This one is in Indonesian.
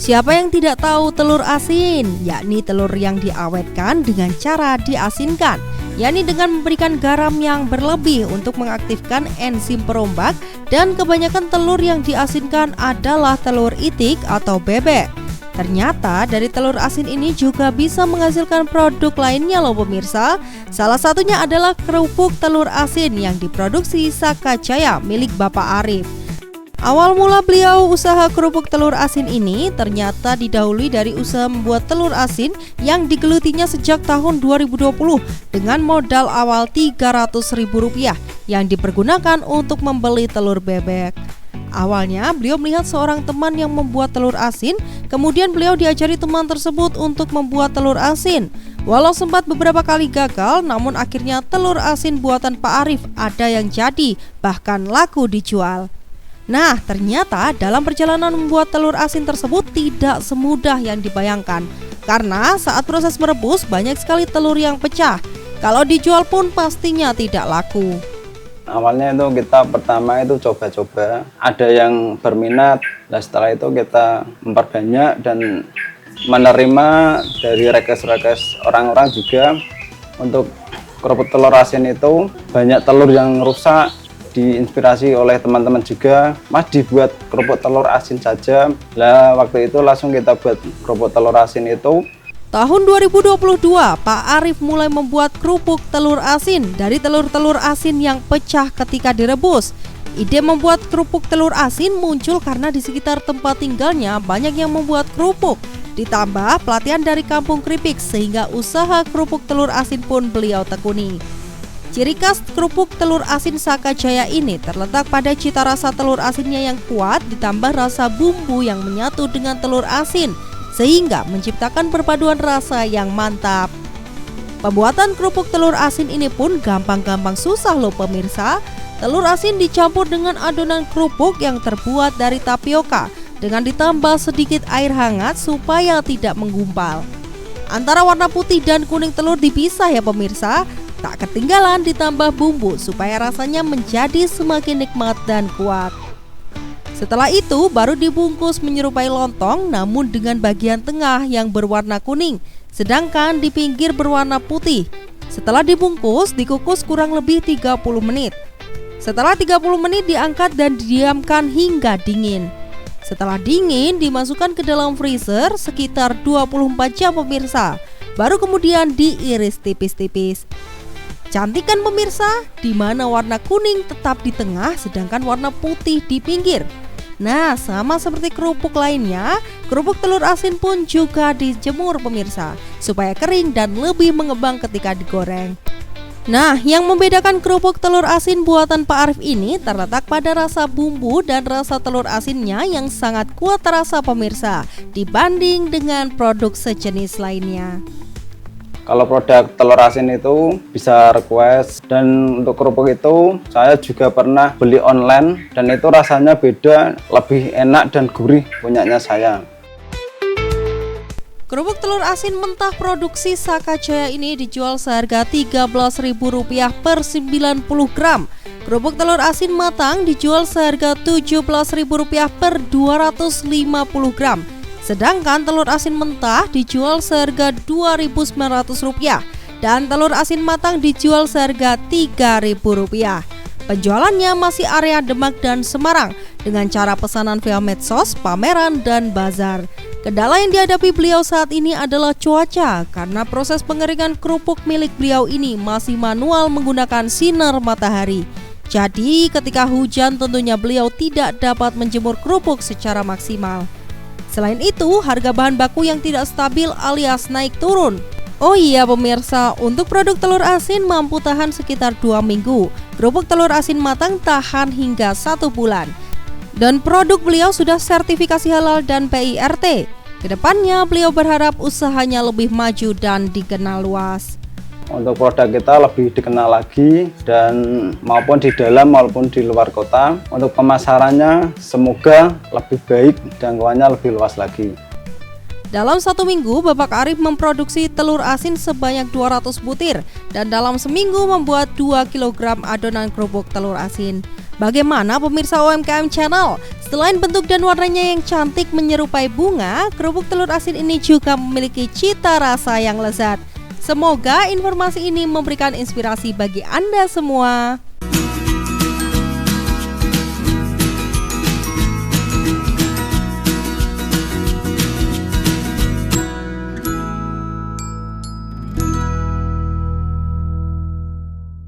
Siapa yang tidak tahu telur asin, yakni telur yang diawetkan dengan cara diasinkan, yakni dengan memberikan garam yang berlebih untuk mengaktifkan enzim perombak, dan kebanyakan telur yang diasinkan adalah telur itik atau bebek. Ternyata dari telur asin ini juga bisa menghasilkan produk lainnya loh pemirsa. Salah satunya adalah kerupuk telur asin yang diproduksi Sakajaya milik Bapak Arif. Awal mula beliau usaha kerupuk telur asin ini ternyata didahului dari usaha membuat telur asin yang digelutinya sejak tahun 2020 dengan modal awal Rp300.000 yang dipergunakan untuk membeli telur bebek. Awalnya beliau melihat seorang teman yang membuat telur asin, kemudian beliau diajari teman tersebut untuk membuat telur asin. Walau sempat beberapa kali gagal, namun akhirnya telur asin buatan Pak Arif ada yang jadi, bahkan laku dijual. Nah, ternyata dalam perjalanan membuat telur asin tersebut tidak semudah yang dibayangkan. Karena saat proses merebus banyak sekali telur yang pecah. Kalau dijual pun pastinya tidak laku. Awalnya itu kita pertama itu coba-coba, ada yang berminat. Nah setelah itu kita memperbanyak dan menerima dari request orang-orang juga untuk kerupuk telur asin itu. Banyak telur yang rusak, diinspirasi oleh teman-teman juga, Mas dibuat kerupuk telur asin saja. Lah waktu itu langsung kita buat kerupuk telur asin itu. Tahun 2022, Pak Arif mulai membuat kerupuk telur asin dari telur-telur asin yang pecah ketika direbus. Ide membuat kerupuk telur asin muncul karena di sekitar tempat tinggalnya banyak yang membuat kerupuk. Ditambah pelatihan dari kampung keripik sehingga usaha kerupuk telur asin pun beliau tekuni. Ciri khas kerupuk telur asin Sakajaya ini terletak pada cita rasa telur asinnya yang kuat ditambah rasa bumbu yang menyatu dengan telur asin, sehingga menciptakan perpaduan rasa yang mantap. Pembuatan kerupuk telur asin ini pun gampang-gampang susah loh pemirsa. Telur asin dicampur dengan adonan kerupuk yang terbuat dari tapioka dengan ditambah sedikit air hangat supaya tidak menggumpal. Antara warna putih dan kuning telur dipisah ya pemirsa. Tak ketinggalan ditambah bumbu supaya rasanya menjadi semakin nikmat dan kuat. Setelah itu baru dibungkus menyerupai lontong namun dengan bagian tengah yang berwarna kuning, sedangkan di pinggir berwarna putih. Setelah dibungkus, dikukus kurang lebih 30 menit. Setelah 30 menit diangkat dan didiamkan hingga dingin. Setelah dingin dimasukkan ke dalam freezer sekitar 24 jam pemirsa. Baru kemudian diiris tipis-tipis. Cantik kan pemirsa, di mana warna kuning tetap di tengah sedangkan warna putih di pinggir. Nah, sama seperti kerupuk lainnya, kerupuk telur asin pun juga dijemur pemirsa, supaya kering dan lebih mengembang ketika digoreng. Nah, yang membedakan kerupuk telur asin buatan Pak Arif ini terletak pada rasa bumbu dan rasa telur asinnya yang sangat kuat terasa pemirsa, dibanding dengan produk sejenis lainnya. Kalau produk telur asin itu bisa request, dan untuk kerupuk itu saya juga pernah beli online dan itu rasanya beda, lebih enak dan gurih punyanya saya. Kerupuk telur asin mentah produksi Sakajaya ini dijual seharga Rp13.000 per 90 gram. Kerupuk telur asin matang dijual seharga Rp17.000 per 250 gram. Sedangkan telur asin mentah dijual seharga Rp2.900 dan telur asin matang dijual seharga Rp3.000. Penjualannya masih area Demak dan Semarang dengan cara pesanan via medsos, pameran, dan bazar. Kendala yang dihadapi beliau saat ini adalah cuaca karena proses pengeringan kerupuk milik beliau ini masih manual menggunakan sinar matahari. Jadi ketika hujan tentunya beliau tidak dapat menjemur kerupuk secara maksimal. Selain itu, harga bahan baku yang tidak stabil alias naik turun. Oh iya pemirsa, untuk produk telur asin mampu tahan sekitar 2 minggu. Kerupuk telur asin matang tahan hingga 1 bulan. Dan produk beliau sudah sertifikasi halal dan PIRT. Kedepannya beliau berharap usahanya lebih maju dan dikenal luas. Untuk produk kita lebih dikenal lagi dan maupun di dalam maupun di luar kota. Untuk pemasarannya semoga lebih baik, jangkauannya lebih luas lagi. Dalam 1 minggu, Bapak Arif memproduksi telur asin sebanyak 200 butir dan dalam seminggu membuat 2 kg adonan kerupuk telur asin. Bagaimana pemirsa UMKM Channel? Selain bentuk dan warnanya yang cantik menyerupai bunga, kerupuk telur asin ini juga memiliki cita rasa yang lezat. Semoga informasi ini memberikan inspirasi bagi Anda semua.